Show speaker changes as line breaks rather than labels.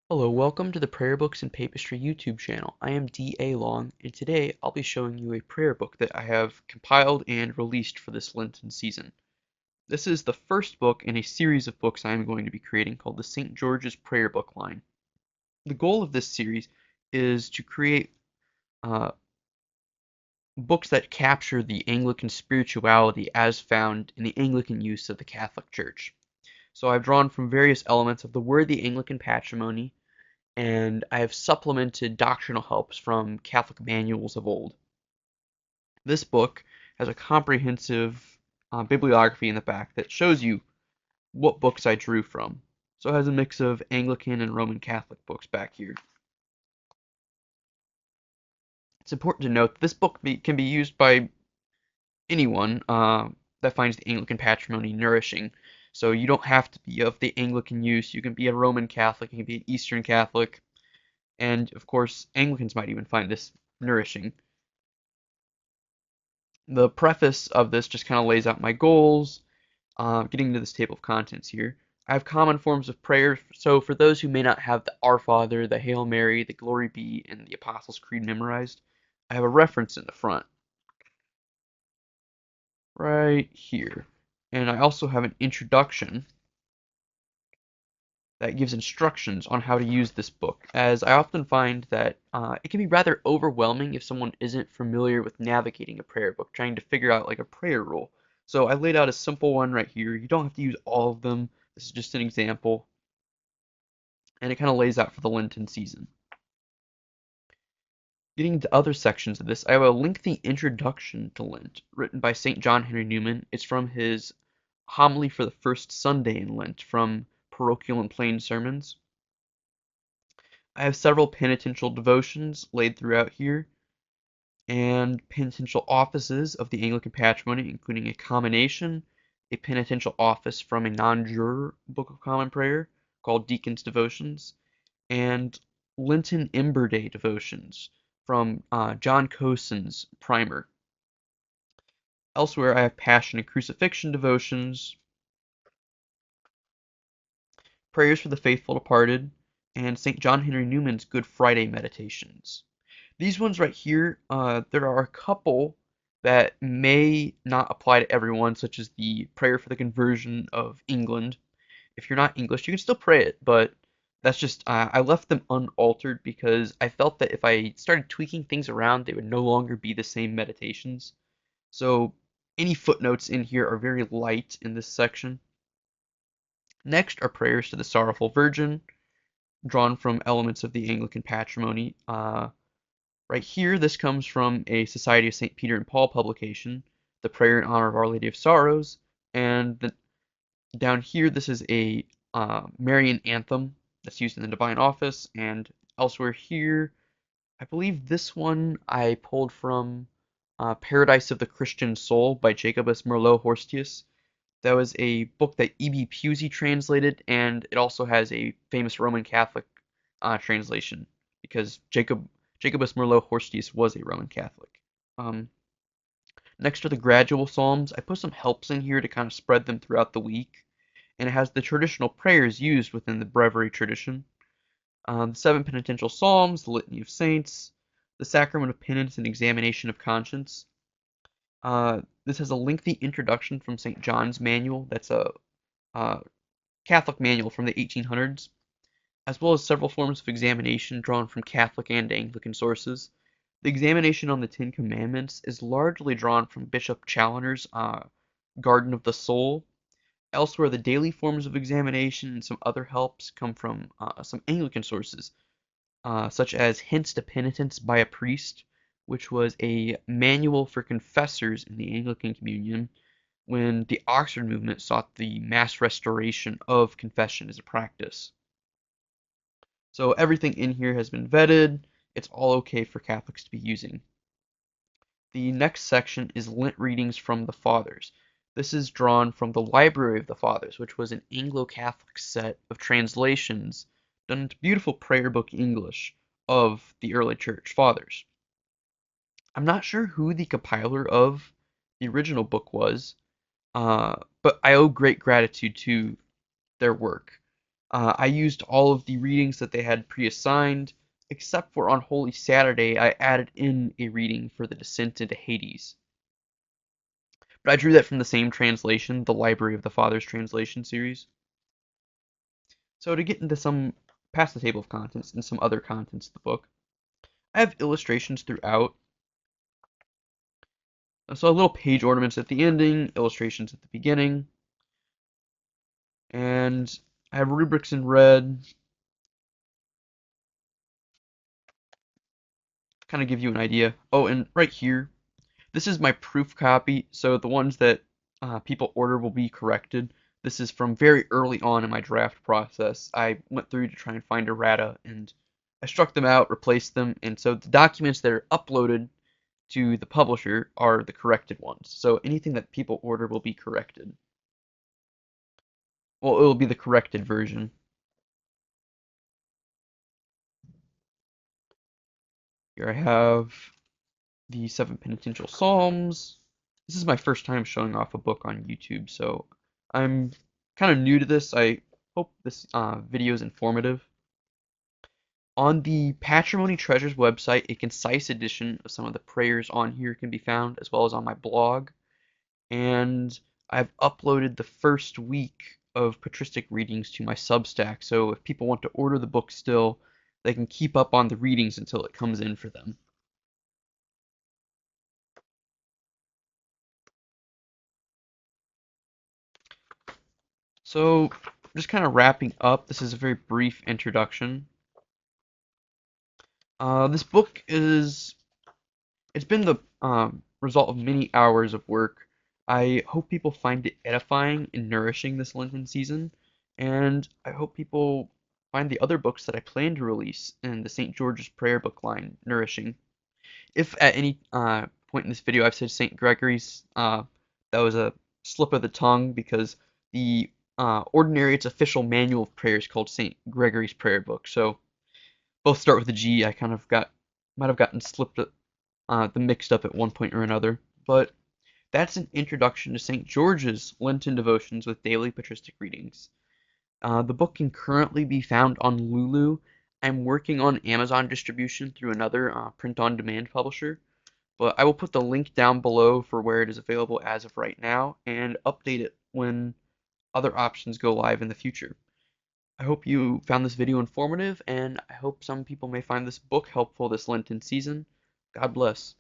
Hello, welcome to the Prayer Books and Papistry YouTube channel. I am D.A. Long, and today I'll be showing you a prayer book that I have compiled and released for this Lenten season. This is the first book in a series of books I am going to be creating called the St. George's Prayer Book line. The goal of this series is to create uh, books that capture the Anglican spirituality as found in the Anglican use of the Catholic Church. So I've drawn from various elements of the worthy Anglican Patrimony, and I have supplemented doctrinal helps from Catholic manuals of old. This book has a comprehensive bibliography in the back that shows you what books I drew from. So it has a mix of Anglican and Roman Catholic books back here. It's important to note that this book can be used by anyone that finds the Anglican Patrimony nourishing. So you don't have to be of the Anglican use. You can be a Roman Catholic, you can be an Eastern Catholic, and of course Anglicans might even find this nourishing. The preface of this just kind of lays out my goals. Getting into this table of contents here. I have common forms of prayer, so for those who may not have the Our Father, the Hail Mary, the Glory Be, and the Apostles' Creed memorized, I have a reference in the front, right here. And I also have an introduction that gives instructions on how to use this book, as I often find that it can be rather overwhelming if someone isn't familiar with navigating a prayer book, trying to figure out like a prayer rule. So I laid out a simple one right here. You don't have to use all of them. This is just an example, and it kind of lays out for the Lenten season. Getting into other sections of this, I have a lengthy introduction to Lent written by St. John Henry Newman. It's from his homily for the first Sunday in Lent from Parochial and Plain Sermons. I have several penitential devotions laid throughout here, and penitential offices of the Anglican Patrimony, including a commination, a penitential office from a non-juror Book of Common Prayer called Deacon's Devotions, and Lenten Ember Day devotions from John Coson's primer. Elsewhere, I have Passion and Crucifixion devotions, prayers for the faithful departed, and St. John Henry Newman's Good Friday meditations. These ones right here, there are a couple that may not apply to everyone, such as the prayer for the conversion of England. If you're not English, you can still pray it, but that's just, I left them unaltered because I felt that if I started tweaking things around, they would no longer be the same meditations. So any footnotes in here are very light in this section. Next are prayers to the Sorrowful Virgin, drawn from elements of the Anglican Patrimony. Right here, this comes from a Society of St. Peter and Paul publication, the prayer in honor of Our Lady of Sorrows, and down here, this is a Marian anthem that's used in the Divine Office, and elsewhere here, I believe this one I pulled from Paradise of the Christian Soul by Jacobus Merleau Horstius. That was a book that E.B. Pusey translated, and it also has a famous Roman Catholic translation because Jacobus Merleau Horstius was a Roman Catholic. Um, Next are the gradual psalms. I put some helps in here to kind of spread them throughout the week, and it has the traditional prayers used within the breviary tradition. The seven penitential psalms, the litany of saints, the sacrament of penance and examination of conscience. This has a lengthy introduction from St. John's Manual. That's a uh, Catholic manual from the 1800s, as well as several forms of examination drawn from Catholic and Anglican sources. The examination on the Ten Commandments is largely drawn from Bishop Challoner's Garden of the Soul. Elsewhere, the daily forms of examination and some other helps come from some Anglican sources, such as Hints to Penitence by a Priest, which was a manual for confessors in the Anglican Communion when the Oxford movement sought the mass restoration of confession as a practice. So everything in here has been vetted. It's all okay for Catholics to be using. The next section is Lent readings from the Fathers. This is drawn from the Library of the Fathers, which was an Anglo-Catholic set of translations done into beautiful prayer book English of the early church fathers. I'm not sure who the compiler of the original book was, but I owe great gratitude to their work. I used all of the readings that they had pre-assigned, except for on Holy Saturday, I added in a reading for the Descent into Hades. But I drew that from the same translation, the Library of the Fathers translation series. So to get into some past the table of contents and some other contents of the book, I have illustrations throughout. So little page ornaments at the ending, illustrations at the beginning, and I have rubrics in red, kind of give you an idea. Oh, and right here, this is my proof copy, so the ones that people order will be corrected. This is from very early on in my draft process. I went through to try and find errata, and I struck them out, replaced them, and so the documents that are uploaded to the publisher are the corrected ones. So anything that people order will be corrected. Well, it will be the corrected version. Here I have the 7 Penitential Psalms. This is my first time showing off a book on YouTube, so I'm kind of new to this. I hope this video is informative. On the Patrimony Treasures website, a concise edition of some of the prayers on here can be found, as well as on my blog. And I've uploaded the first week of patristic readings to my Substack, so if people want to order the book still, they can keep up on the readings until it comes in for them. So, just kind of wrapping up, this is a very brief introduction. This book it's been the result of many hours of work. I hope people find it edifying and nourishing this Lenten season, and I hope people find the other books that I plan to release in the St. George's Prayer book line nourishing. If at any point in this video I've said St. Gregory's, that was a slip of the tongue because the Ordinariates official manual of prayer is called St. Gregory's Prayer Book. So both start with a G. I kind of might have gotten slipped them mixed up at one point or another. But that's an introduction to St. George's Lenten Devotions with Daily Patristic Readings. The book can currently be found on Lulu. I'm working on Amazon distribution through another print-on-demand publisher, but I will put the link down below for where it is available as of right now and update it when other options go live in the future. I hope you found this video informative, and I hope some people may find this book helpful this Lenten season. God bless.